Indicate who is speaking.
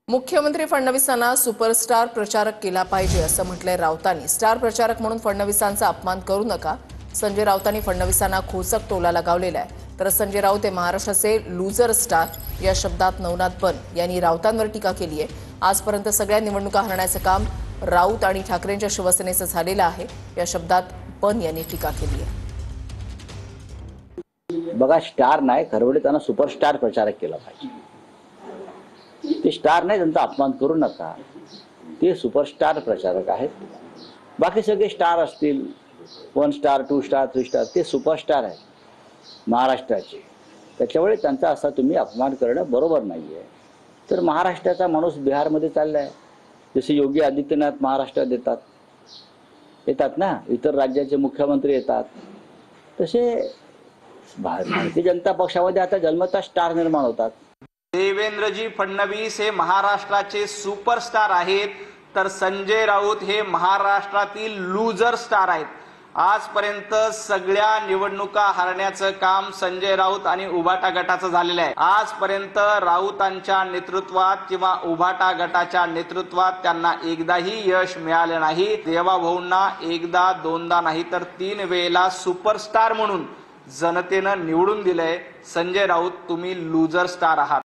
Speaker 1: मुख्यमंत्री फडणवीसांना सुपरस्टार प्रचारक केला पाहिजे असं म्हटलंय राऊतांनी। स्टार प्रचारक म्हणून फडणवीसांचा अपमान करू नका। संजय राऊतांनी फडणवीसांना खोचक टोला लगावलेला आहे। तर संजय राऊत हे महाराष्ट्राचे लूजर स्टार या शब्दात नवनाथ बन यांनी राऊतांवर टीका केली आहे। आजपर्यंत सगळ्या निवडणुका हरण्याचं काम राऊत आणि ठाकरेंच्या शिवसेनेचं झालेलं आहे या शब्दात बन यांनी टीका केली आहे।
Speaker 2: बघा, स्टार नाही, खरवडे त्यांना सुपरस्टार प्रचारक केला पाहिजे। ते स्टार नाही, त्यांचा अपमान करू नका। ते सुपरस्टार प्रचारक आहेत। बाकी सगळे स्टार असतील, 1 स्टार 2 स्टार 3 स्टार, ते सुपरस्टार आहेत महाराष्ट्राचे। त्याच्यामुळे त्यांचा असा तुम्ही अपमान करणं बरोबर नाहीये। तर महाराष्ट्राचा माणूस बिहारमध्ये चाललाय, जसे योगी आदित्यनाथ महाराष्ट्रात येतात ना, इतर राज्याचे मुख्यमंत्री येतात, तसे भारतीय जनता पक्षामध्ये आता जन्मतः स्टार निर्माण होतात।
Speaker 3: देवेंद्रजी फडणवीस हे महाराष्ट्राचे सुपरस्टार आहेत, तर संजय राऊत हे महाराष्ट्रातील लूजर स्टार आहेत। आजपर्यंत सगळ्या निवडणुका हरण्याचं काम संजय राऊत आणि उभाटा गटाचं झालेलं आहे। आजपर्यंत राऊतांच्या नेतृत्वात किंवा उभाटा गटाच्या नेतृत्वात त्यांना एकदाही यश मिळालं नाही। देवाभाऊंना एकदा दोनदा नाही तर 3 वेळेला सुपरस्टार म्हणून जनतेनं निवडून दिलंय। संजय राऊत, तुम्ही लूजर स्टार आहात।